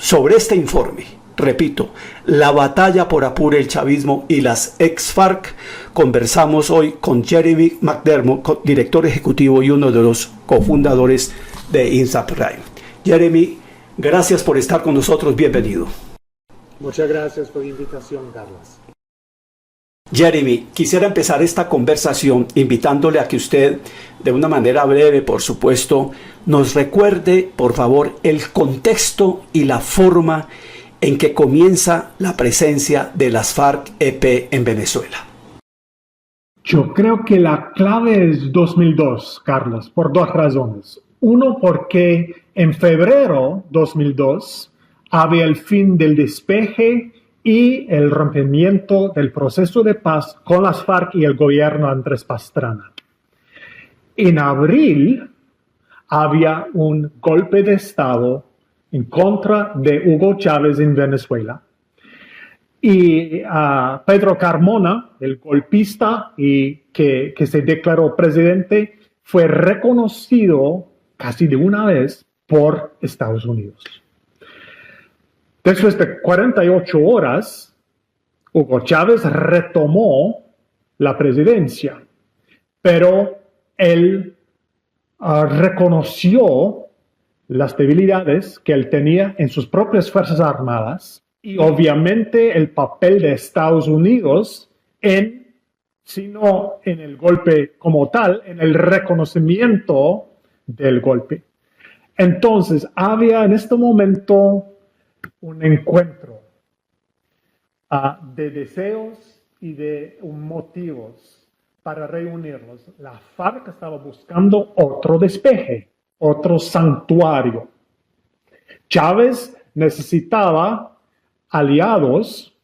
Sobre este informe, repito, la batalla por Apure, el chavismo y las ex-FARC, conversamos hoy con Jeremy McDermott, director ejecutivo y uno de los cofundadores de INSAP Prime. Jeremy, gracias por estar con nosotros, bienvenido. Muchas gracias por la invitación, Carlos. Jeremy, quisiera empezar esta conversación invitándole a que usted, de una manera breve, por supuesto, nos recuerde, por favor, el contexto y la forma en que comienza la presencia de las FARC-EP en Venezuela. Yo creo que la clave es 2002, Carlos, por dos razones. Uno, porque en febrero 2002 había el fin del despeje y el rompimiento del proceso de paz con las FARC y el gobierno Andrés Pastrana. En abril había un golpe de Estado en contra de Hugo Chávez en Venezuela. Y Pedro Carmona, el golpista y que se declaró presidente, fue reconocido casi de una vez por Estados Unidos. Después de 48 horas, Hugo Chávez retomó la presidencia, pero él reconoció las debilidades que él tenía en sus propias Fuerzas Armadas y obviamente el papel de Estados Unidos sino en el golpe como tal, en el reconocimiento del golpe. Entonces, había en este momento un encuentro de deseos y de motivos para reunirlos. La FARC estaba buscando otro despeje, otro santuario. Chávez necesitaba aliados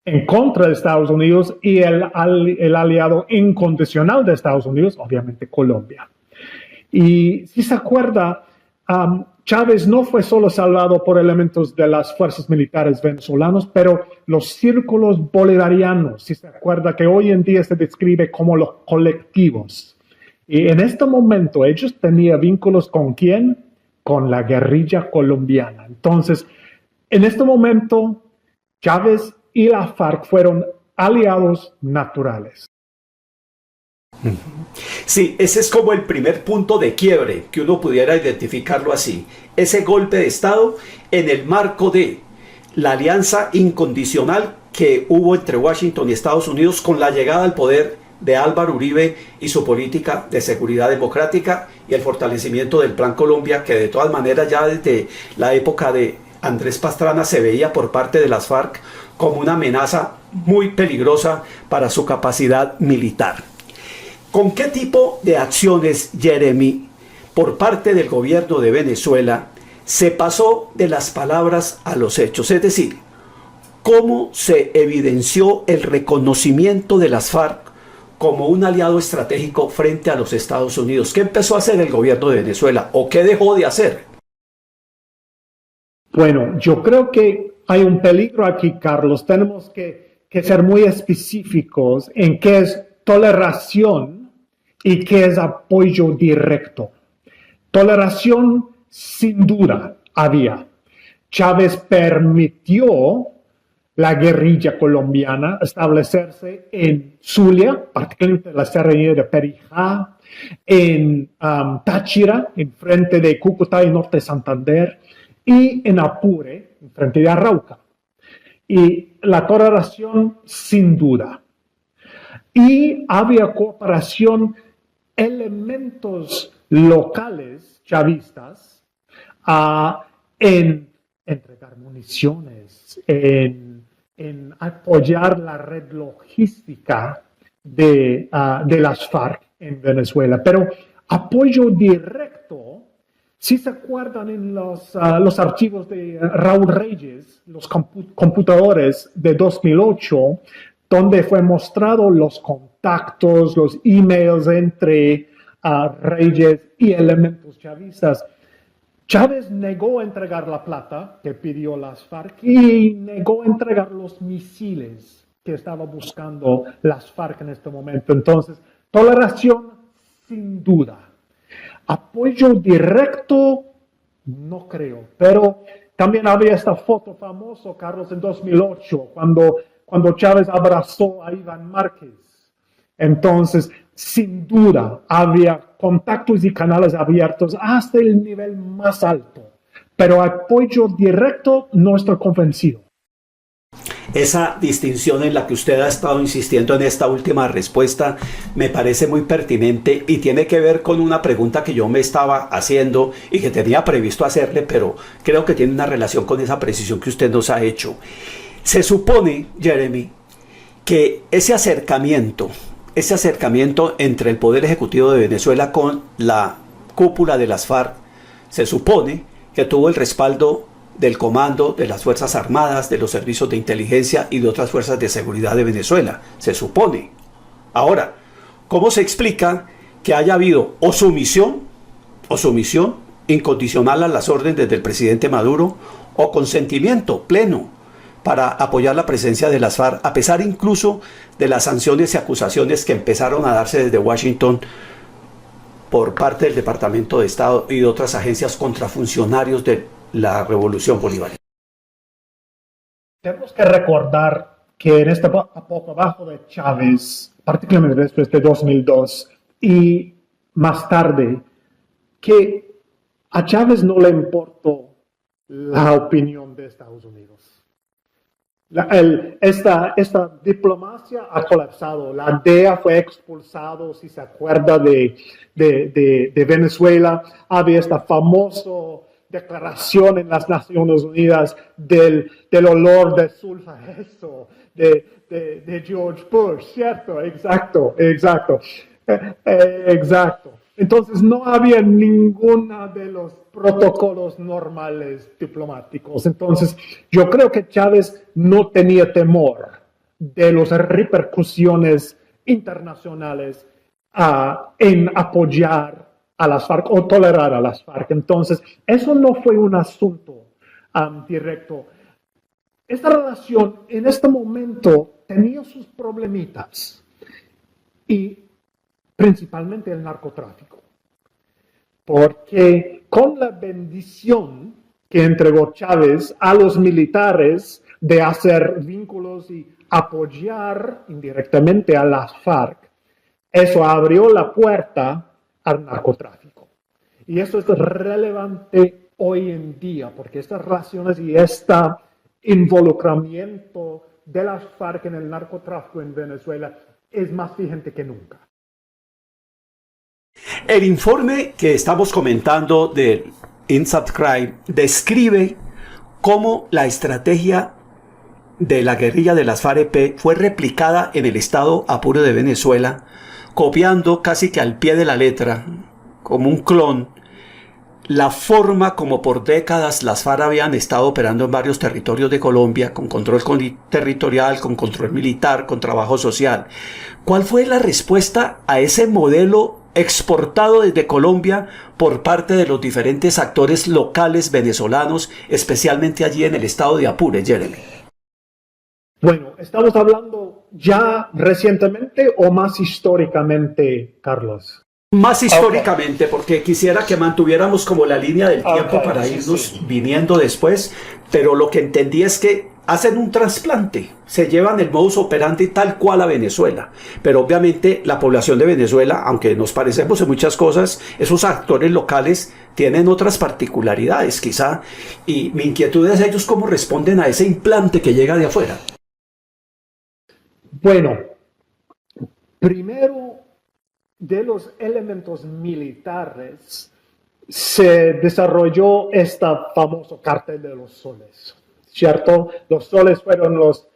en contra de Estados Unidos y el aliado incondicional de Estados Unidos, obviamente Colombia. Y si se acuerda, Chávez no fue solo salvado por elementos de las fuerzas militares venezolanas, pero los círculos bolivarianos, si se acuerda que hoy en día se describe como los colectivos. Y en este momento ellos tenían vínculos ¿con quién? Con la guerrilla colombiana. Entonces, en este momento, Chávez y la FARC fueron aliados naturales. Sí, ese es como el primer punto de quiebre, que uno pudiera identificarlo así. Ese golpe de Estado en el marco de la alianza incondicional que hubo entre Washington y Estados Unidos con la llegada al poder de Álvaro Uribe y su política de seguridad democrática y el fortalecimiento del Plan Colombia, que de todas maneras ya desde la época de Andrés Pastrana se veía por parte de las FARC como una amenaza muy peligrosa para su capacidad militar. ¿Con qué tipo de acciones, Jeremy, por parte del gobierno de Venezuela, se pasó de las palabras a los hechos? Es decir, ¿cómo se evidenció el reconocimiento de las FARC como un aliado estratégico frente a los Estados Unidos? ¿Qué empezó a hacer el gobierno de Venezuela o qué dejó de hacer? Bueno, yo creo que hay un peligro aquí, Carlos. Tenemos que ser muy específicos en qué es toleración y qué es apoyo directo. Toleración, sin duda, había. Chávez permitió la guerrilla colombiana establecerse en Zulia, particularmente la serranía de Perijá, en Táchira, en frente de Cúcuta y norte de Santander, y en Apure, en frente de Arauca. Y la toleración, sin duda. Y había cooperación, elementos locales chavistas en entregar municiones, en apoyar la red logística de las FARC en Venezuela. Pero apoyo directo, si se acuerdan en los archivos de Raúl Reyes, los computadores de 2008, donde fue mostrado los contactos, los emails entre Reyes y elementos chavistas. Chávez negó entregar la plata que pidió las FARC y negó entregar los misiles que estaba buscando las FARC en este momento. Entonces, toleración sin duda. Apoyo directo, no creo, pero también había esta foto famosa, Carlos, en 2008, cuando Chávez abrazó a Iván Márquez. Entonces, sin duda, había contactos y canales abiertos hasta el nivel más alto, pero apoyo directo no estoy convencido. Esa distinción en la que usted ha estado insistiendo en esta última respuesta me parece muy pertinente y tiene que ver con una pregunta que yo me estaba haciendo y que tenía previsto hacerle, pero creo que tiene una relación con esa precisión que usted nos ha hecho. Se supone, Jeremy, que ese acercamiento entre el Poder Ejecutivo de Venezuela con la cúpula de las FARC, se supone que tuvo el respaldo del comando de las Fuerzas Armadas, de los servicios de inteligencia y de otras fuerzas de seguridad de Venezuela, se supone. Ahora, ¿cómo se explica que haya habido o sumisión incondicional a las órdenes del presidente Maduro o consentimiento pleno para apoyar la presencia de las FARC, a pesar incluso de las sanciones y acusaciones que empezaron a darse desde Washington por parte del Departamento de Estado y de otras agencias contra funcionarios de la Revolución Bolivariana? Tenemos que recordar que en esta época abajo de Chávez, particularmente después de 2002 y más tarde, que a Chávez no le importó la opinión de Estados Unidos. Esta diplomacia ha colapsado. La DEA fue expulsado, si se acuerda, de Venezuela. Había esta famosa declaración en las Naciones Unidas del olor de sulfa, eso, de George Bush, ¿cierto? Exacto. Entonces no había ninguno de los protocolos normales diplomáticos. Entonces yo creo que Chávez no tenía temor de las repercusiones internacionales en apoyar a las FARC o tolerar a las FARC. Entonces eso no fue un asunto directo. Esta relación en este momento tenía sus problemitas y principalmente el narcotráfico, porque con la bendición que entregó Chávez a los militares de hacer vínculos y apoyar indirectamente a las FARC, eso abrió la puerta al narcotráfico. Y eso es relevante hoy en día, porque estas relaciones y este involucramiento de las FARC en el narcotráfico en Venezuela es más vigente que nunca. El informe que estamos comentando de Inside Crime describe cómo la estrategia de la guerrilla de las FARC-EP fue replicada en el estado Apure de Venezuela, copiando casi que al pie de la letra, como un clon, la forma como por décadas las FARC habían estado operando en varios territorios de Colombia, con control territorial, con control militar, con trabajo social. ¿Cuál fue la respuesta a ese modelo exportado desde Colombia por parte de los diferentes actores locales venezolanos, especialmente allí en el estado de Apure, Jeremy? Bueno, ¿estamos hablando ya recientemente o más históricamente, Carlos? Más históricamente, porque quisiera que mantuviéramos como la línea del tiempo para irnos viniendo después, pero lo que entendí es que hacen un trasplante, se llevan el modus operandi tal cual a Venezuela, pero obviamente la población de Venezuela, aunque nos parecemos en muchas cosas, esos actores locales tienen otras particularidades quizá, y mi inquietud es ellos cómo responden a ese implante que llega de afuera. Bueno, primero de los elementos militares se desarrolló esta famoso cartel de los soles, ¿cierto? Los soles fueron los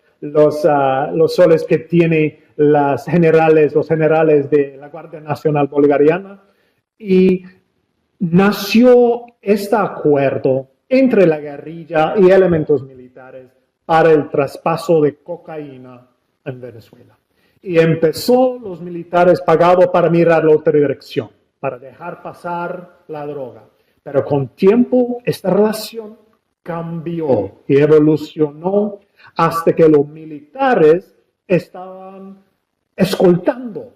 soles que tienen los generales de la Guardia Nacional Bolivariana, y nació este acuerdo entre la guerrilla y elementos militares para el traspaso de cocaína en Venezuela. Y empezó los militares pagados para mirar la otra dirección, para dejar pasar la droga. Pero con tiempo esta relación cambió y evolucionó hasta que los militares estaban escoltando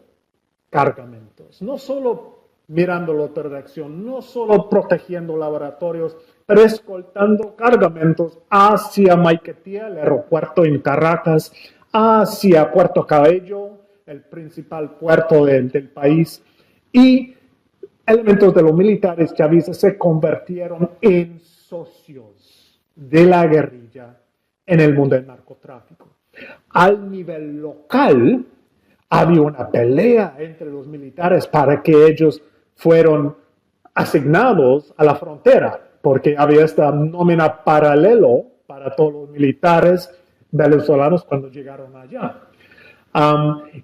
cargamentos. No solo mirando la otra dirección, no solo protegiendo laboratorios, pero escoltando cargamentos hacia Maiquetía, el aeropuerto en Caracas, hacia Puerto Cabello, el principal puerto del país, y elementos de los militares chavistas se convirtieron en socios de la guerrilla en el mundo del narcotráfico. Al nivel local, había una pelea entre los militares para que ellos fueran asignados a la frontera, porque había esta nómina paralelo para todos los militares venezolanos cuando llegaron allá.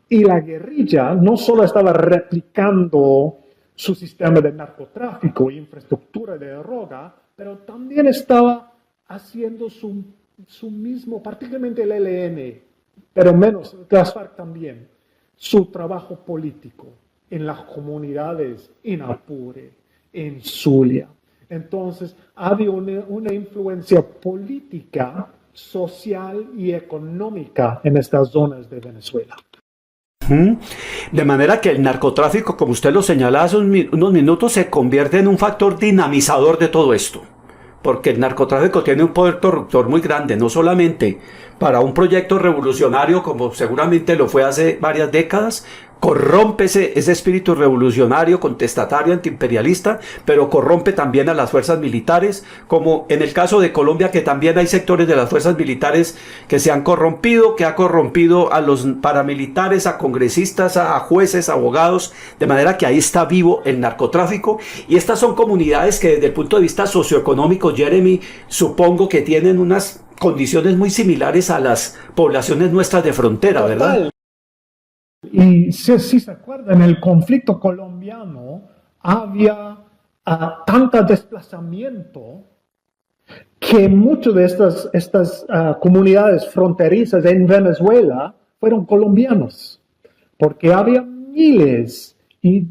Y la guerrilla no solo estaba replicando su sistema de narcotráfico e infraestructura de droga, pero también estaba haciendo su mismo, particularmente el ELN, pero menos, las FARC también, su trabajo político en las comunidades, en Apure, en Zulia. Entonces, había una influencia política, social y económica en estas zonas de Venezuela. De manera que el narcotráfico, como usted lo señalaba hace unos minutos, se convierte en un factor dinamizador de todo esto. Porque el narcotráfico tiene un poder corruptor muy grande, no solamente para un proyecto revolucionario, como seguramente lo fue hace varias décadas, corrompe ese espíritu revolucionario, contestatario, antiimperialista, pero corrompe también a las fuerzas militares, como en el caso de Colombia, que también hay sectores de las fuerzas militares que se han corrompido, que ha corrompido a los paramilitares, a congresistas, a jueces, abogados, de manera que ahí está vivo el narcotráfico. Y estas son comunidades que desde el punto de vista socioeconómico, Jeremy, supongo que tienen unas condiciones muy similares a las poblaciones nuestras de frontera, ¿verdad? Y si se acuerdan, en el conflicto colombiano había tanto desplazamiento que muchas de estas comunidades fronterizas en Venezuela fueron colombianos, porque había miles y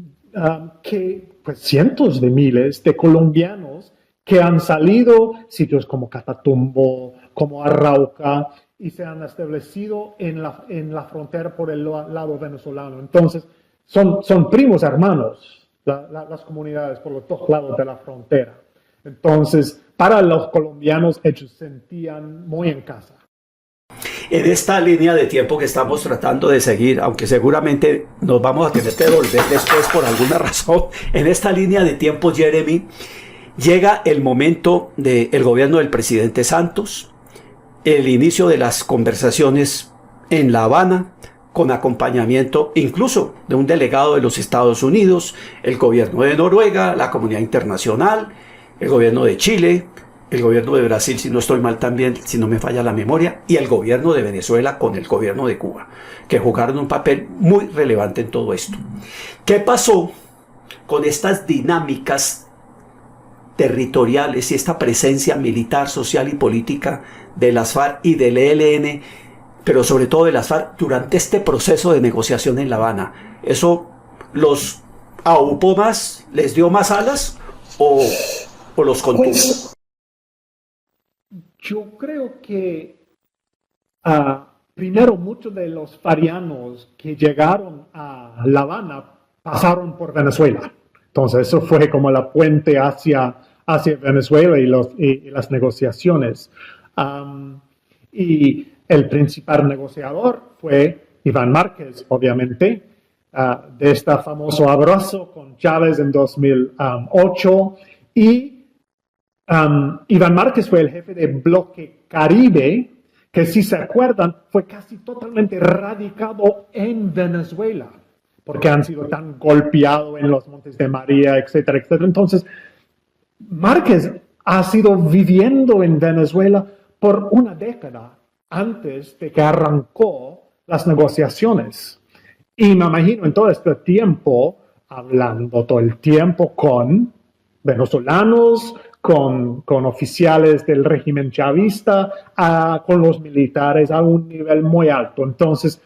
cientos de miles de colombianos que han salido sitios como Catatumbo, como Arauca, y se han establecido en la frontera por el lado venezolano. Entonces, son primos hermanos las comunidades por los dos lados de la frontera. Entonces, para los colombianos, ellos se sentían muy en casa. En esta línea de tiempo que estamos tratando de seguir, aunque seguramente nos vamos a tener que volver después por alguna razón, en esta línea de tiempo, Jeremy, llega el momento del gobierno del presidente Santos, el inicio de las conversaciones en La Habana, con acompañamiento incluso de un delegado de los Estados Unidos, el gobierno de Noruega, la comunidad internacional, el gobierno de Chile, el gobierno de Brasil, si no estoy mal también, si no me falla la memoria, y el gobierno de Venezuela con el gobierno de Cuba, que jugaron un papel muy relevante en todo esto. ¿Qué pasó con estas dinámicas territoriales y esta presencia militar, social y política de las FARC y del ELN, pero sobre todo de las FARC durante este proceso de negociación en La Habana? ¿Eso los aupó más, les dio más alas o los contuvo? Yo creo que primero muchos de los farianos que llegaron a La Habana pasaron por Venezuela. Entonces eso fue como la puente hacia Venezuela y las negociaciones. Y el principal negociador fue Iván Márquez, obviamente, de este famoso abrazo con Chávez en 2008. Y Iván Márquez fue el jefe de Bloque Caribe, que si se acuerdan, fue casi totalmente radicado en Venezuela, porque han sido tan golpeados en los Montes de María, etcétera, etcétera. Entonces, Márquez ha sido viviendo en Venezuela por una década antes de que arrancó las negociaciones. Y me imagino en todo este tiempo, hablando todo el tiempo con venezolanos, con oficiales del régimen chavista, con los militares a un nivel muy alto. Entonces,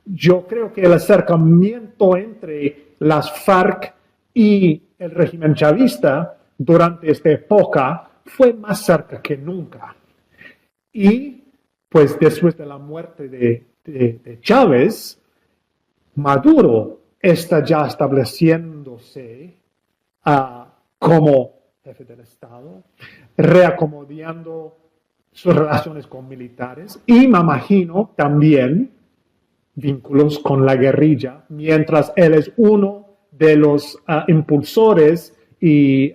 yo creo que el acercamiento entre las FARC y el régimen chavista durante esta época fue más cerca que nunca. Y pues después de la muerte de Chávez, Maduro está ya estableciéndose como jefe del Estado, reacomodando sus relaciones con militares y me imagino también vínculos con la guerrilla, mientras él es uno de los impulsores y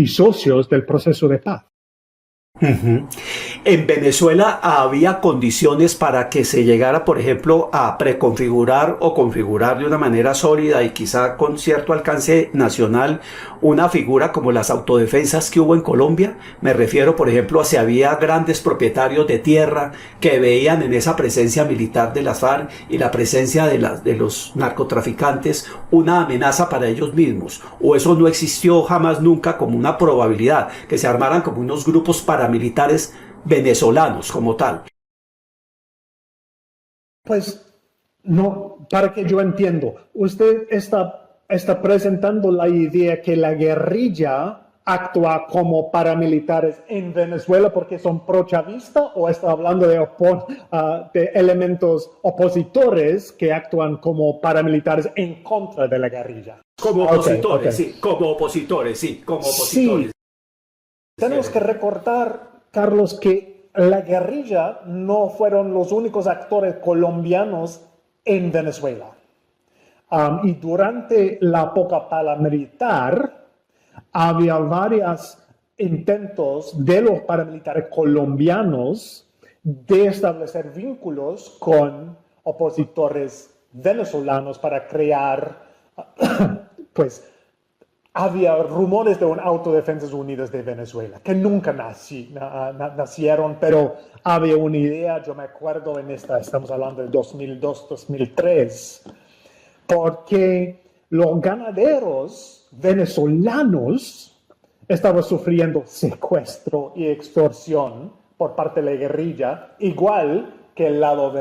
socios del proceso de paz. Ujú. En Venezuela había condiciones para que se llegara, por ejemplo, a preconfigurar o configurar de una manera sólida y quizá con cierto alcance nacional una figura como las autodefensas que hubo en Colombia. Me refiero, por ejemplo, a si había grandes propietarios de tierra que veían en esa presencia militar de las FARC y la presencia de los narcotraficantes una amenaza para ellos mismos. O eso no existió jamás nunca como una probabilidad, que se armaran como unos grupos paramilitares venezolanos como tal. Pues no, para que yo entiendo, usted está presentando la idea que la guerrilla actúa como paramilitares en Venezuela porque son pro-chavistas o está hablando de elementos opositores que actúan como paramilitares en contra de la guerrilla. Como opositores, sí, como opositores, sí, como opositores. Sí, tenemos que recordar, Carlos, que la guerrilla no fueron los únicos actores colombianos en Venezuela. Y durante la época paramilitar había varios intentos de los paramilitares colombianos de establecer vínculos con opositores venezolanos para crear, pues, había rumores de un Autodefensas Unidas de Venezuela, que nunca nacieron, pero había una idea, yo me acuerdo estamos hablando de 2002, 2003, porque los ganaderos venezolanos estaban sufriendo secuestro y extorsión por parte de la guerrilla, igual que el lado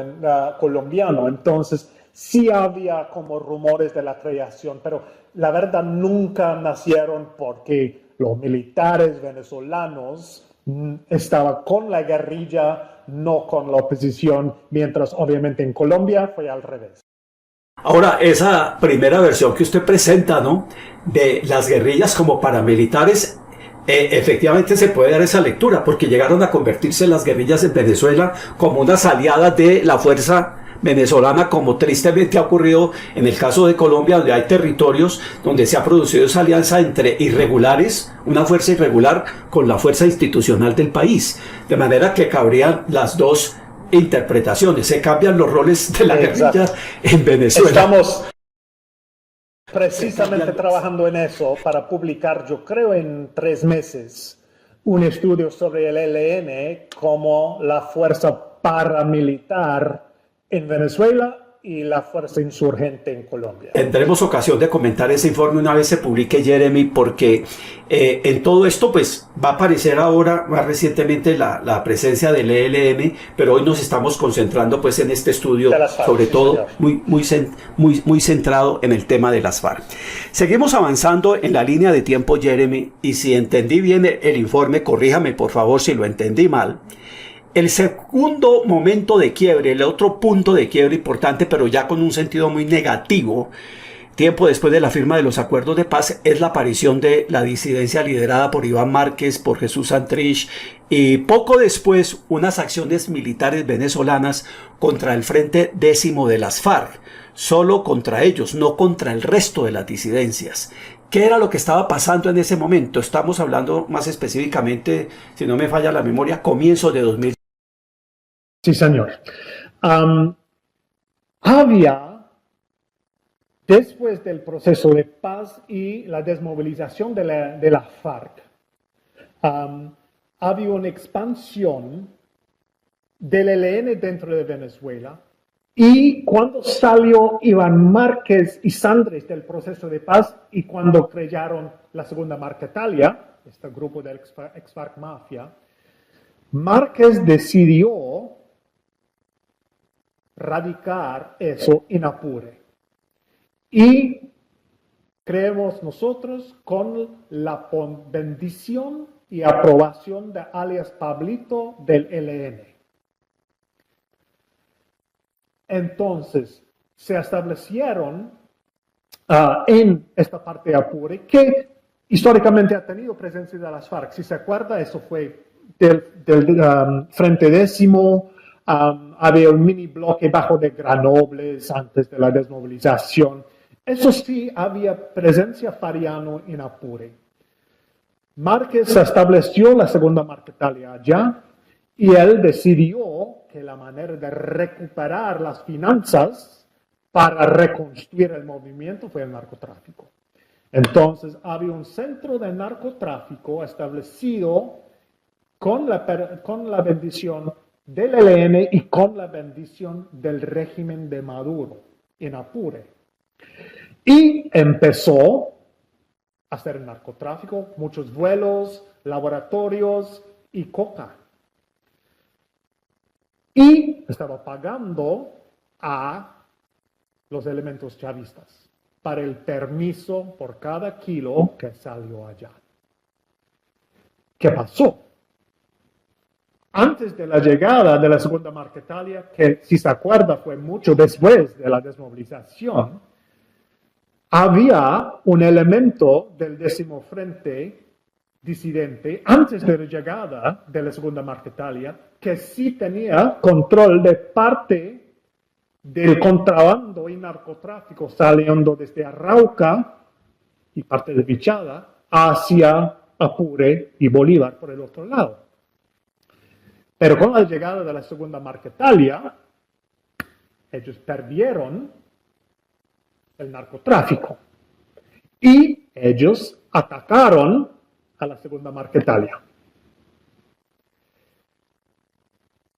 colombiano. Entonces, sí había como rumores de la creación, pero la verdad nunca nacieron porque los militares venezolanos estaban con la guerrilla, no con la oposición, mientras obviamente en Colombia fue al revés. Ahora, esa primera versión que usted presenta, ¿no? De las guerrillas como paramilitares, efectivamente se puede dar esa lectura, porque llegaron a convertirse las guerrillas en Venezuela como unas aliadas de la fuerza venezolana, como tristemente ha ocurrido en el caso de Colombia, donde hay territorios donde se ha producido esa alianza entre irregulares, una fuerza irregular, con la fuerza institucional del país. De manera que cabrían las dos interpretaciones, se cambian los roles de la guerrilla en Venezuela. Estamos precisamente trabajando en eso para publicar, yo creo en 3 meses, un estudio sobre el ELN como la fuerza paramilitar en Venezuela y la fuerza insurgente en Colombia. Tendremos ocasión de comentar ese informe una vez se publique, Jeremy, porque en todo esto pues va a aparecer ahora más recientemente la presencia del ELN, pero hoy nos estamos concentrando pues en este estudio, FARC, sobre todo muy centrado en el tema de las FARC. Seguimos avanzando en la línea de tiempo, Jeremy, y si entendí bien el informe, corríjame por favor si lo entendí mal. El segundo momento de quiebre, el otro punto de quiebre importante, pero ya con un sentido muy negativo, tiempo después de la firma de los acuerdos de paz, es la aparición de la disidencia liderada por Iván Márquez, por Jesús Santrich, y poco después unas acciones militares venezolanas contra el Frente Décimo de las FARC, solo contra ellos, no contra el resto de las disidencias. ¿Qué era lo que estaba pasando en ese momento? Estamos hablando más específicamente, si no me falla la memoria, comienzos de 2000. Sí, señor. Había, después del proceso de paz y la desmovilización de la FARC, había una expansión del ELN dentro de Venezuela. Y cuando salió Iván Márquez y Santrich del proceso de paz y cuando crearon la segunda Marquetalia, este grupo del ex-FARC Mafia, Márquez decidió radicar eso en Apure. Y creemos nosotros con la bendición y aprobación de alias Pablito del ELN. Entonces, se establecieron en esta parte de Apure que históricamente ha tenido presencia de las FARC. Si se acuerda, eso fue del Frente Décimo. Había un mini bloque bajo de Granobles antes de la desmovilización. Eso sí, había presencia fariano en Apure. Márquez estableció la segunda Marquetalia allá y él decidió que la manera de recuperar las finanzas para reconstruir el movimiento fue el narcotráfico. Entonces había un centro de narcotráfico establecido con la bendición del ELN y con la bendición del régimen de Maduro en Apure. Y empezó a hacer narcotráfico, muchos vuelos, laboratorios y coca. Y estaba pagando a los elementos chavistas para el permiso por cada kilo que salió allá. ¿Qué pasó? Antes de la llegada de la segunda Marquetalia, que si se acuerda fue mucho después de la desmovilización, había un elemento del 10º Frente disidente antes de la llegada de la segunda Marquetalia que sí tenía control de parte del contrabando y narcotráfico saliendo desde Arauca y parte de Vichada hacia Apure y Bolívar por el otro lado. Pero con la llegada de la segunda Marquetalia, ellos perdieron el narcotráfico y ellos atacaron a la segunda Marquetalia.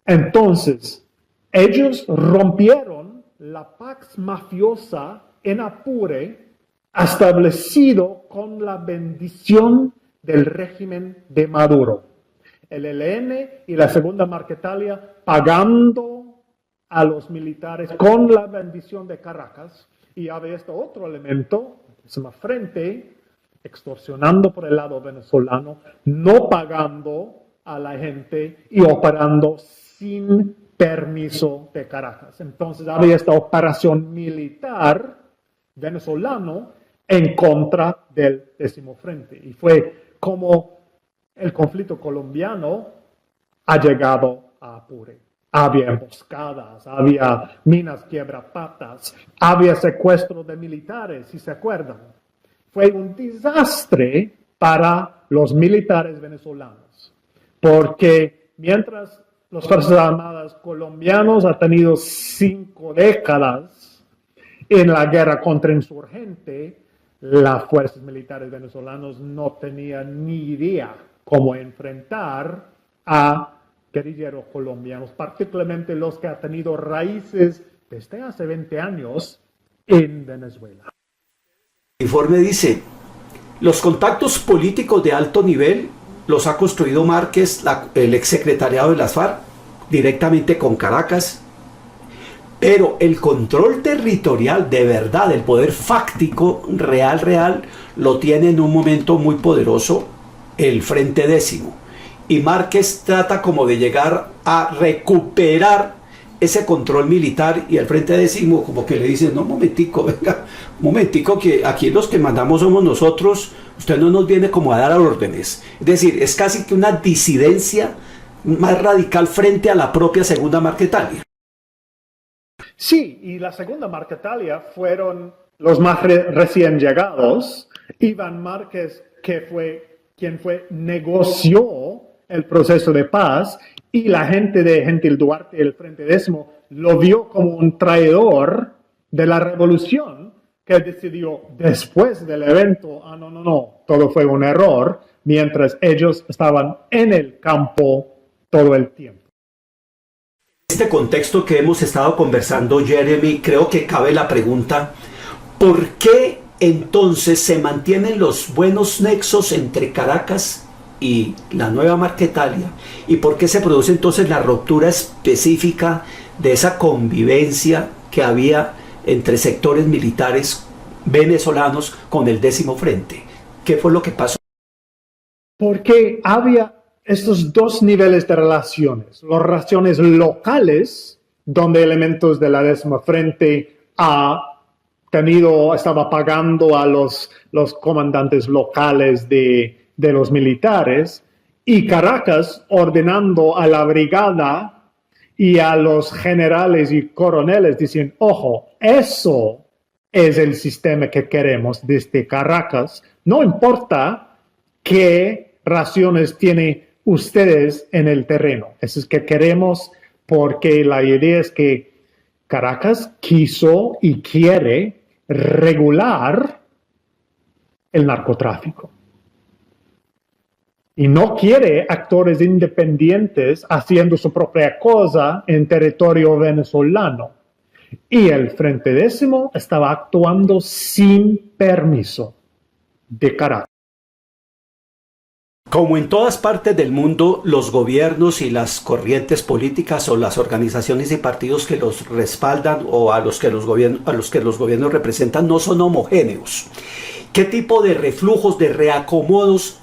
Entonces, ellos rompieron la pax mafiosa en Apure establecido con la bendición del régimen de Maduro. El ELN y la segunda Marquetalia pagando a los militares con la bendición de Caracas. Y había este otro elemento, se llama Frente, extorsionando por el lado venezolano, no pagando a la gente y operando sin permiso de Caracas. Entonces había esta operación militar venezolano en contra del 10º Frente. Y fue como el conflicto colombiano ha llegado a Apure. Había emboscadas, había minas quiebrapatas, había secuestro de militares, si se acuerdan. Fue un desastre para los militares venezolanos, porque mientras las Fuerzas Armadas colombianos han tenido 5 décadas en la guerra contra insurgente, las fuerzas militares venezolanas no tenían ni idea cómo enfrentar a guerrilleros colombianos, particularmente los que han tenido raíces desde hace 20 años en Venezuela. El informe dice, los contactos políticos de alto nivel los ha construido Márquez, el exsecretariado de las FARC, directamente con Caracas, pero el control territorial de verdad, el poder fáctico, real, lo tiene en un momento muy poderoso el Frente Décimo. Y Márquez trata como de llegar a recuperar ese control militar y el Frente Décimo como que le dice, no, momentico, venga, momentico, que aquí los que mandamos somos nosotros, usted no nos viene como a dar órdenes. Es decir, es casi que una disidencia más radical frente a la propia segunda Marquetalia. Sí, y la segunda Marquetalia fueron los más recién llegados. Iván Márquez, que fue quien negoció el proceso de paz, y la gente de Gentil Duarte, el Frente Décimo, lo vio como un traidor de la revolución, que decidió después del evento, no, todo fue un error, mientras ellos estaban en el campo todo el tiempo. En este contexto que hemos estado conversando, Jeremy, creo que cabe la pregunta, ¿por qué entonces se mantienen los buenos nexos entre Caracas y la nueva Marquetalia? ¿Y por qué se produce entonces la ruptura específica de esa convivencia que había entre sectores militares venezolanos con el 10º Frente? ¿Qué fue lo que pasó? Porque había estos dos niveles de relaciones. Las relaciones locales, donde elementos de la 10º Frente estaba pagando a los comandantes locales de los militares, y Caracas ordenando a la brigada y a los generales y coroneles diciendo, ojo, eso es el sistema que queremos desde Caracas, no importa qué raciones tienen ustedes en el terreno, eso es que queremos, porque la idea es que Caracas quiso y quiere regular el narcotráfico. Y no quiere actores independientes haciendo su propia cosa en territorio venezolano. Y el Frente Décimo estaba actuando sin permiso de Caracas. Como en todas partes del mundo, los gobiernos y las corrientes políticas o las organizaciones y partidos que los respaldan o a los que los gobiernos representan no son homogéneos. ¿Qué tipo de reflujos, de reacomodos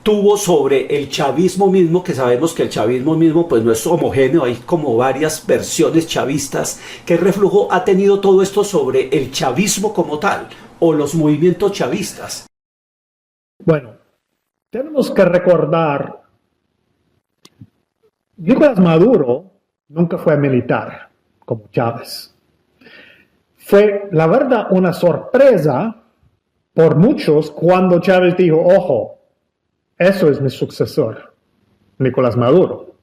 tuvo sobre el chavismo mismo? Que sabemos que el chavismo mismo pues no es homogéneo, hay como varias versiones chavistas. ¿Qué reflujo ha tenido todo esto sobre el chavismo como tal o los movimientos chavistas? Bueno, tenemos que recordar, Nicolás Maduro nunca fue militar como Chávez. Fue, la verdad, una sorpresa por muchos cuando Chávez dijo, ojo, eso es mi sucesor, Nicolás Maduro.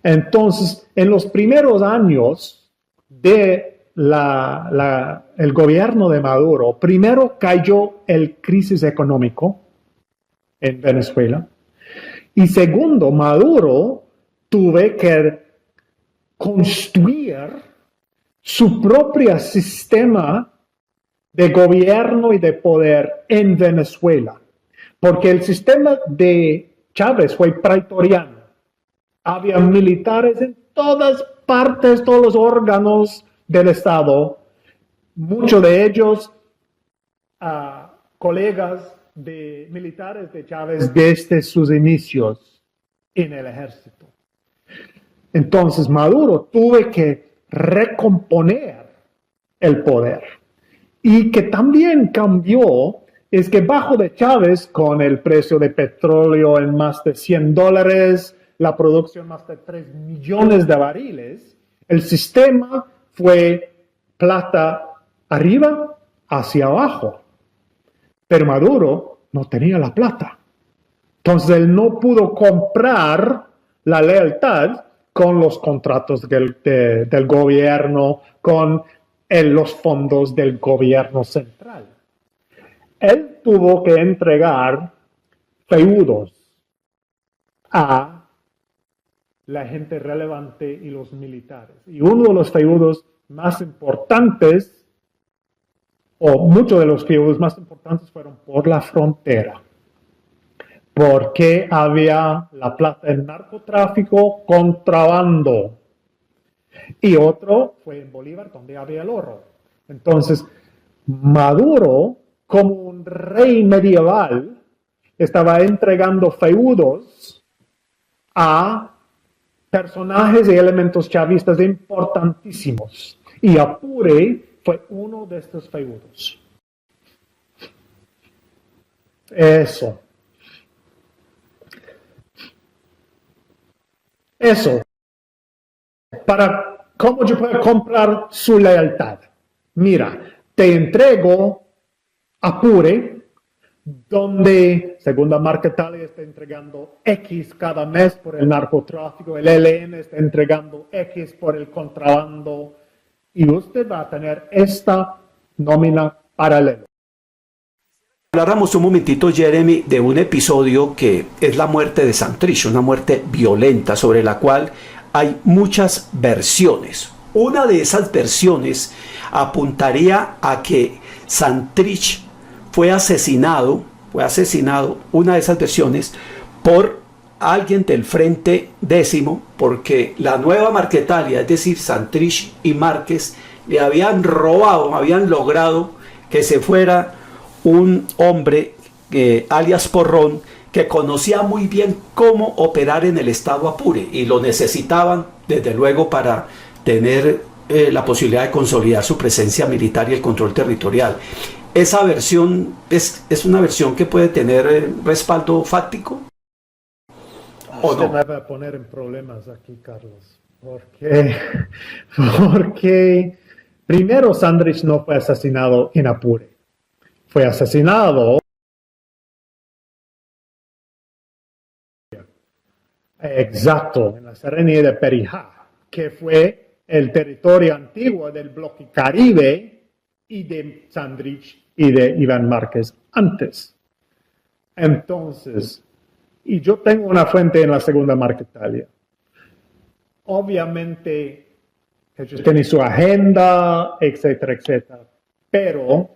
Entonces, en los primeros años de el gobierno de Maduro, primero cayó el crisis económico en Venezuela. Y segundo, Maduro tuvo que construir su propio sistema de gobierno y de poder en Venezuela. Porque el sistema de Chávez fue pretoriano. Había militares en todas partes, todos los órganos del Estado. Muchos de ellos colegas de militares de Chávez desde sus inicios en el ejército. Entonces Maduro tuvo que recomponer el poder. Y que también cambió es que bajo de Chávez, con el precio de petróleo en más de $100, la producción más de 3 millones de barriles, el sistema fue plata arriba hacia abajo. Pero Maduro no tenía la plata. Entonces él no pudo comprar la lealtad con los contratos del gobierno, con los fondos del gobierno central. Él tuvo que entregar feudos a la gente relevante y los militares. Y uno de los feudos más importantes, o muchos de los feudos más importantes, fueron por la frontera, porque había la plata en narcotráfico, contrabando, y otro fue en Bolívar, donde había el oro. Entonces, Maduro, como un rey medieval, estaba entregando feudos a personajes y elementos chavistas importantísimos. Y Apure fue uno de estos feudos. Eso. Para cómo yo puedo comprar su lealtad. Mira, te entrego Apure, donde, según la marca Italia, está entregando X cada mes por el narcotráfico, el ELN está entregando X por el contrabando, y usted va a tener esta nómina paralela. Habláramos un momentito, Jeremy, de un episodio que es la muerte de Santrich, una muerte violenta sobre la cual hay muchas versiones. Una de esas versiones apuntaría a que Santrich fue asesinado, una de esas versiones, por alguien del Frente Décimo, porque la nueva Marquetalia, es decir, Santrich y Márquez, le habían logrado que se fuera un hombre, alias Porrón, que conocía muy bien cómo operar en el estado Apure, y lo necesitaban, desde luego, para tener la posibilidad de consolidar su presencia militar y el control territorial. ¿Esa versión es una versión que puede tener respaldo fáctico? ¿O Usted no? me va a poner en problemas aquí, Carlos. Porque primero Sandrich no fue asesinado en Apure. Fue asesinado exacto en la Serranía de Perijá, que fue el territorio antiguo del bloque Caribe y de Sandrich y de Iván Márquez antes. Entonces, y yo tengo una fuente en la Segunda Marquetalia. Obviamente, ellos tienen su agenda, etcétera, etcétera. Pero,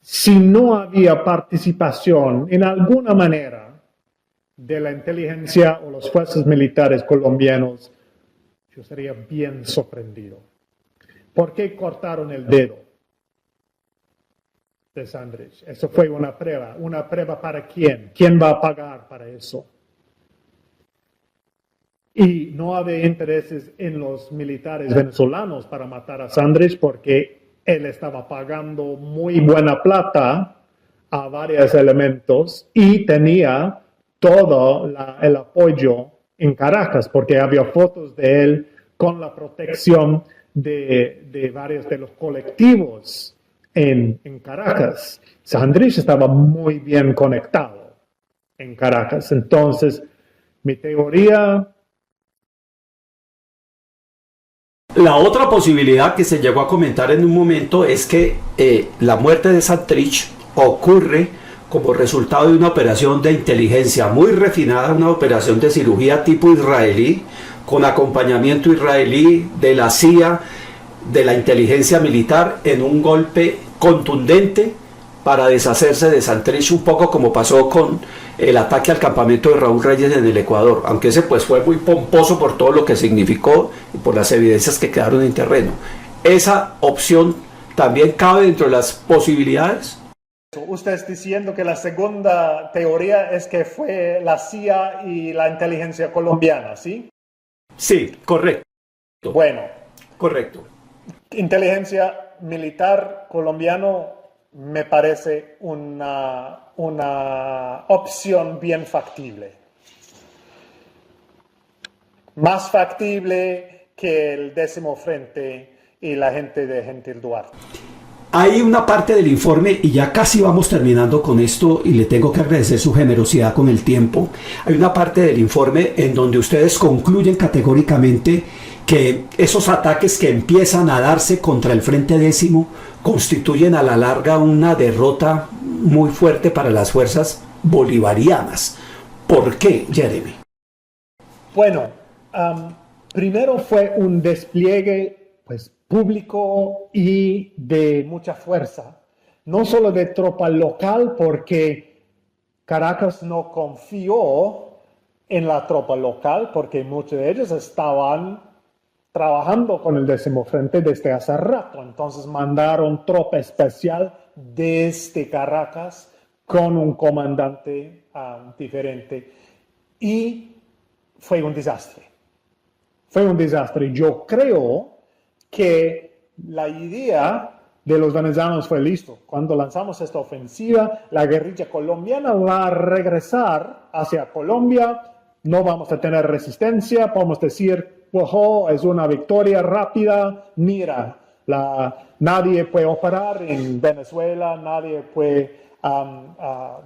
si no había participación en alguna manera de la inteligencia o las fuerzas militares colombianos, yo sería bien sorprendido. ¿Por qué cortaron el dedo de Sandrich? Eso fue una prueba. ¿Una prueba para quién? ¿Quién va a pagar para eso? Y no había intereses en los militares venezolanos para matar a Sandrich porque él estaba pagando muy buena plata a varios elementos y tenía todo el apoyo en Caracas porque había fotos de él con la protección de varios de los colectivos en Caracas. Sandrich estaba muy bien conectado en Caracas. Entonces, mi teoría... La otra posibilidad que se llegó a comentar en un momento es que la muerte de Sandrich ocurre como resultado de una operación de inteligencia muy refinada, una operación de cirugía tipo israelí, con acompañamiento israelí de la CIA, de la inteligencia militar, en un golpe contundente para deshacerse de Sandrich, un poco como pasó con el ataque al campamento de Raúl Reyes en el Ecuador, aunque ese pues fue muy pomposo por todo lo que significó y por las evidencias que quedaron en terreno. ¿Esa opción también cabe dentro de las posibilidades? Usted está diciendo que la segunda teoría es que fue la CIA y la inteligencia colombiana, ¿sí? Sí, correcto. Bueno, Correcto. inteligencia militar colombiano me parece una opción bien factible. Más factible que el 10º Frente y la gente de Gentil Duarte. Hay una parte del informe, y ya casi vamos terminando con esto, y le tengo que agradecer su generosidad con el tiempo. Hay una parte del informe en donde ustedes concluyen categóricamente que esos ataques que empiezan a darse contra el Frente Décimo constituyen a la larga una derrota muy fuerte para las fuerzas bolivarianas. ¿Por qué, Jeremy? Bueno, primero fue un despliegue pues, público y de mucha fuerza, no solo de tropa local, porque Caracas no confió en la tropa local, porque muchos de ellos estaban trabajando con el 10º Frente desde hace rato, entonces mandaron tropa especial desde Caracas con un comandante diferente y fue un desastre. Fue un desastre. Yo creo que la idea de los venezolanos fue listo. Cuando lanzamos esta ofensiva, la guerrilla colombiana va a regresar hacia Colombia, no vamos a tener resistencia, podemos decir, wow, es una victoria rápida, mira, nadie puede operar en Venezuela, nadie puede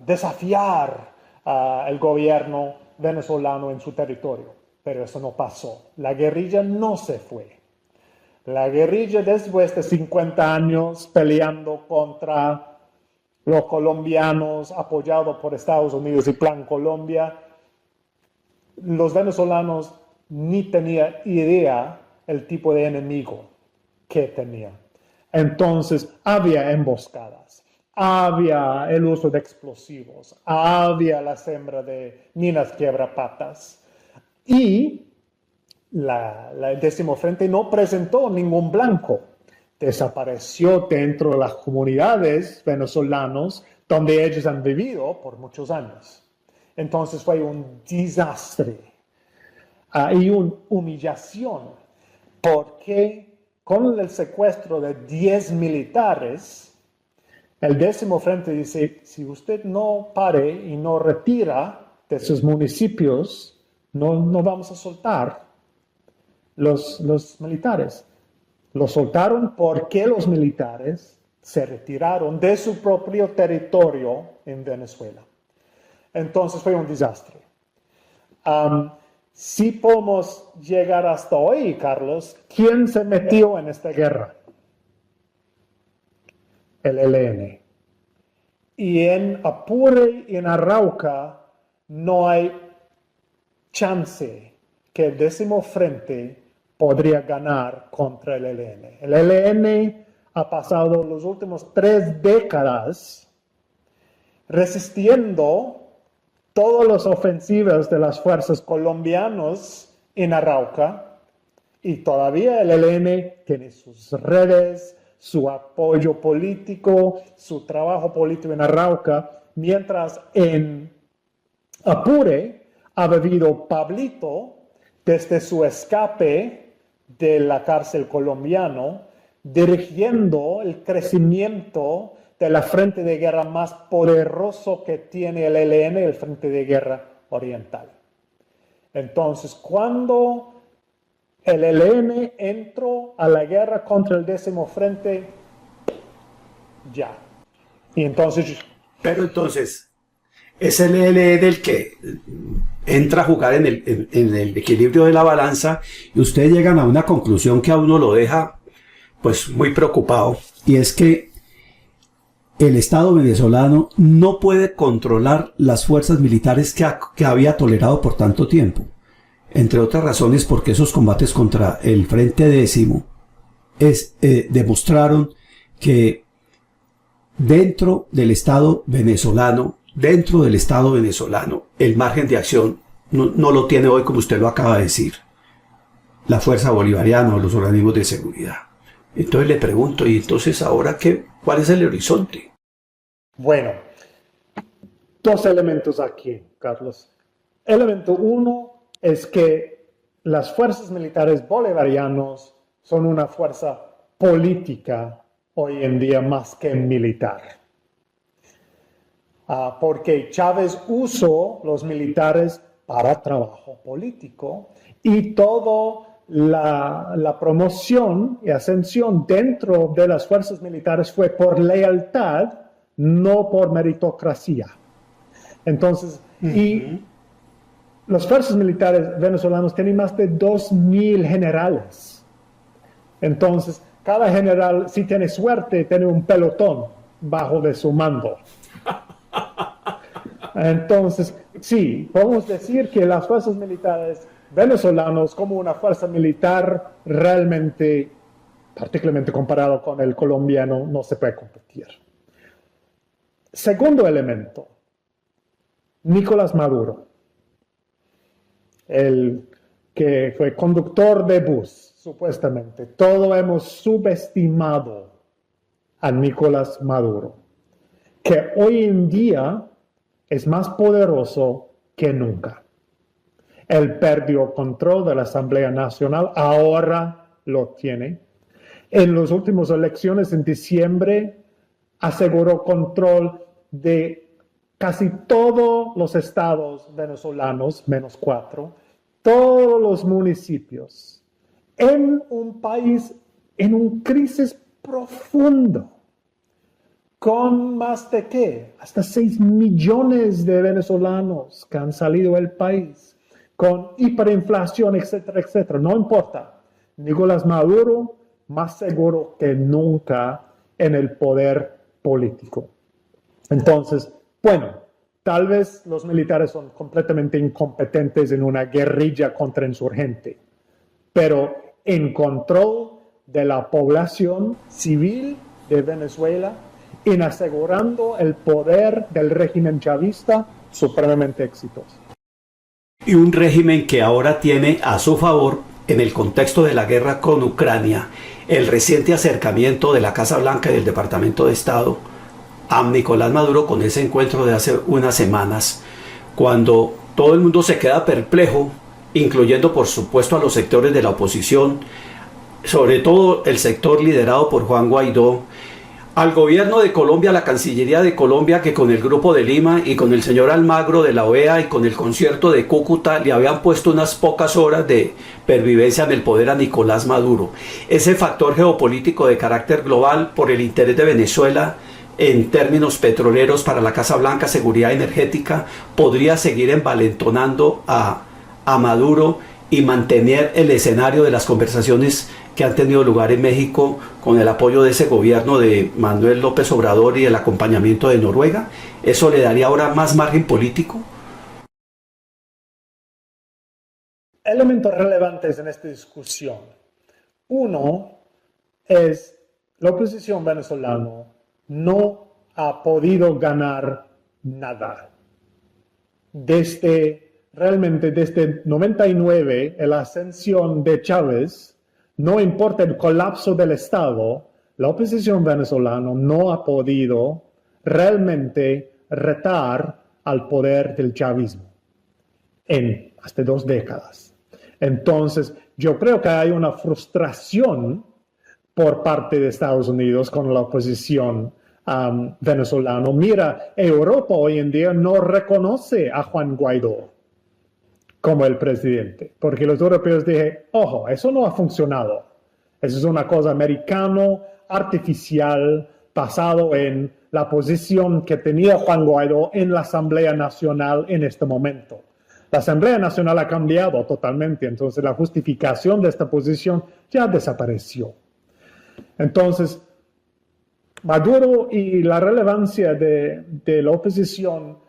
desafiar el gobierno venezolano en su territorio. Pero eso no pasó. La guerrilla no se fue. La guerrilla, después de 50 años peleando contra los colombianos, apoyado por Estados Unidos y Plan Colombia, los venezolanos ni tenían idea el tipo de enemigo que tenían. Entonces, había emboscadas, había el uso de explosivos, había la siembra de minas quiebrapatas. Y el 10º Frente no presentó ningún blanco. Desapareció dentro de las comunidades venezolanas donde ellos han vivido por muchos años. Entonces fue un desastre y una humillación. porque con el secuestro de 10 militares, el 10º Frente dice, si usted no pare y no retira de sus municipios, no vamos a soltar los militares. Los soltaron porque los militares se retiraron de su propio territorio en Venezuela. Entonces fue un desastre. Si podemos llegar hasta hoy, Carlos, ¿quién se metió en esta guerra? El ELN. Y en Apure y en Arauca no hay chance que el 10º Frente podría ganar contra el ELN. El ELN ha pasado las últimas 3 décadas resistiendo todas las ofensivas de las fuerzas colombianas en Arauca, y todavía el ELN tiene sus redes, su apoyo político, su trabajo político en Arauca, mientras en Apure ha vivido Pablito desde su escape de la cárcel colombiano, dirigiendo el crecimiento de la frente de guerra más poderoso que tiene el ELN, el Frente de Guerra Oriental. Entonces, cuando el ELN entró a la guerra contra el 10º Frente, ya. Y entonces... Pero entonces, es el ELN el que entra a jugar en el equilibrio de la balanza, y ustedes llegan a una conclusión que a uno lo deja pues muy preocupado, y es que el Estado venezolano no puede controlar las fuerzas militares que había tolerado por tanto tiempo. Entre otras razones porque esos combates contra el Frente Décimo demostraron que dentro del Estado venezolano, el margen de acción no lo tiene hoy, como usted lo acaba de decir, la Fuerza Bolivariana o los organismos de seguridad. Entonces le pregunto, ¿y entonces ahora cuál es el horizonte? Bueno, 2 elementos aquí, Carlos. Elemento 1 es que las fuerzas militares bolivarianas son una fuerza política hoy en día más que militar. Porque Chávez usó los militares para trabajo político, y toda la promoción y ascensión dentro de las fuerzas militares fue por lealtad, no por meritocracia. Entonces, y las fuerzas militares venezolanas tienen más de 2,000 generales. Entonces, cada general, si tiene suerte, tiene un pelotón bajo de su mando. Entonces, sí, podemos decir que las fuerzas militares venezolanas, como una fuerza militar realmente, particularmente comparado con el colombiano, no se puede competir. Segundo elemento, Nicolás Maduro, el que fue conductor de bus, supuestamente. Todos hemos subestimado a Nicolás Maduro, que hoy en día es más poderoso que nunca. Él perdió control de la Asamblea Nacional, ahora lo tiene. En las últimas elecciones en diciembre aseguró control de casi todos los estados venezolanos, menos 4, todos los municipios, en un país en una crisis profunda, con más de ¿qué? Hasta 6 millones de venezolanos que han salido del país, con hiperinflación, etcétera, etcétera. No importa. Nicolás Maduro más seguro que nunca en el poder político. Entonces, bueno, tal vez los militares son completamente incompetentes en una guerrilla contra insurgente, pero en control de la población civil de Venezuela, en asegurando el poder del régimen chavista, supremamente exitoso. Y un régimen que ahora tiene a su favor, en el contexto de la guerra con Ucrania, el reciente acercamiento de la Casa Blanca y del Departamento de Estado a Nicolás Maduro, con ese encuentro de hace unas semanas, cuando todo el mundo se queda perplejo, incluyendo por supuesto a los sectores de la oposición, sobre todo el sector liderado por Juan Guaidó, al gobierno de Colombia, a la Cancillería de Colombia, que con el Grupo de Lima y con el señor Almagro de la OEA y con el concierto de Cúcuta le habían puesto unas pocas horas de pervivencia en el poder a Nicolás Maduro. Ese factor geopolítico de carácter global por el interés de Venezuela en términos petroleros para la Casa Blanca, seguridad energética, podría seguir envalentonando a Maduro y mantener el escenario de las conversaciones que han tenido lugar en México con el apoyo de ese gobierno de Manuel López Obrador y el acompañamiento de Noruega. ¿Eso le daría ahora más margen político? Elementos relevantes en esta discusión. Uno es la oposición venezolana no ha podido ganar nada. Realmente desde 99, la ascensión de Chávez, no importa el colapso del Estado, la oposición venezolana no ha podido realmente retar al poder del chavismo en hasta 2 décadas. Entonces, yo creo que hay una frustración por parte de Estados Unidos con la oposición venezolana. Mira, Europa hoy en día no reconoce a Juan Guaidó como el presidente, porque los europeos dijeron, ojo, eso no ha funcionado. Eso es una cosa americano, artificial, basado en la posición que tenía Juan Guaidó en la Asamblea Nacional en este momento. La Asamblea Nacional ha cambiado totalmente, entonces la justificación de esta posición ya desapareció. Entonces, Maduro y la relevancia de la oposición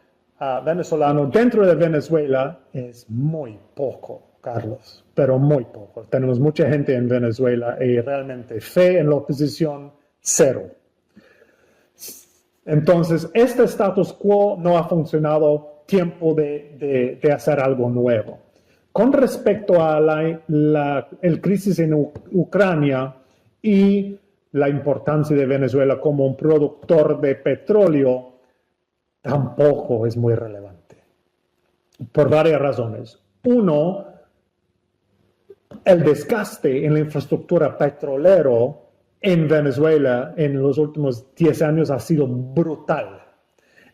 venezolano dentro de Venezuela es muy poco, Carlos, pero muy poco. Tenemos mucha gente en Venezuela y realmente fe en la oposición, cero. Entonces, este status quo no ha funcionado, tiempo de hacer algo nuevo. Con respecto a el crisis en Ucrania y la importancia de Venezuela como un productor de petróleo, tampoco es muy relevante, por varias razones. Uno, el desgaste en la infraestructura petrolera en Venezuela en los últimos 10 años ha sido brutal.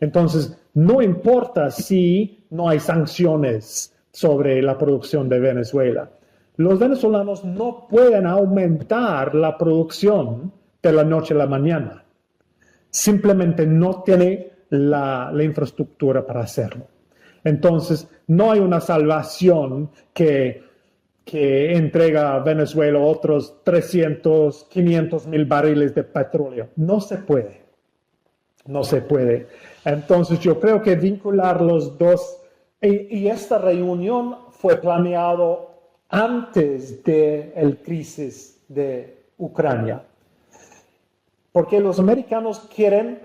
Entonces, no importa si no hay sanciones sobre la producción de Venezuela. Los venezolanos no pueden aumentar la producción de la noche a la mañana. Simplemente no tiene la infraestructura para hacerlo. Entonces, no hay una salvación que entrega a Venezuela otros 300, 500 mil barriles de petróleo. No se puede. No se puede. Entonces, yo creo que vincular los dos, y esta reunión fue planeado antes de la crisis de Ucrania, porque los americanos quieren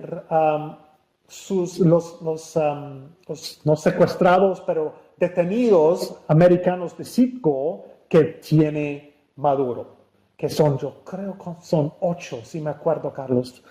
los secuestrados, pero detenidos americanos de Citgo que tiene Maduro, que son, yo creo que son 8, si me acuerdo, Carlos.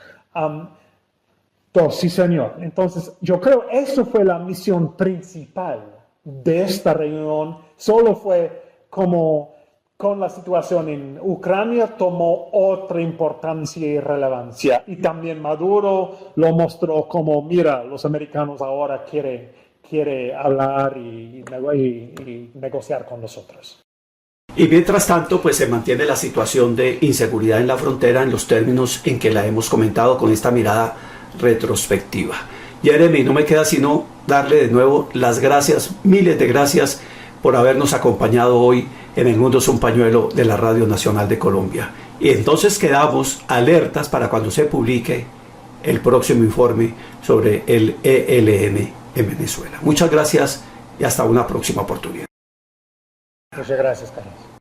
2, sí señor. Entonces, yo creo que eso fue la misión principal de esta reunión. Solo fue como con la situación en Ucrania tomó otra importancia y relevancia. Y también Maduro lo mostró como, mira, los americanos ahora quiere hablar y negociar con nosotros. Y mientras tanto, pues se mantiene la situación de inseguridad en la frontera en los términos en que la hemos comentado con esta mirada retrospectiva. Jeremy, no me queda sino darle de nuevo las gracias, miles de gracias por habernos acompañado hoy en El Mundo es un Pañuelo de la Radio Nacional de Colombia. Y entonces quedamos alertas para cuando se publique el próximo informe sobre el ELN en Venezuela. Muchas gracias y hasta una próxima oportunidad. Muchas gracias, Carlos.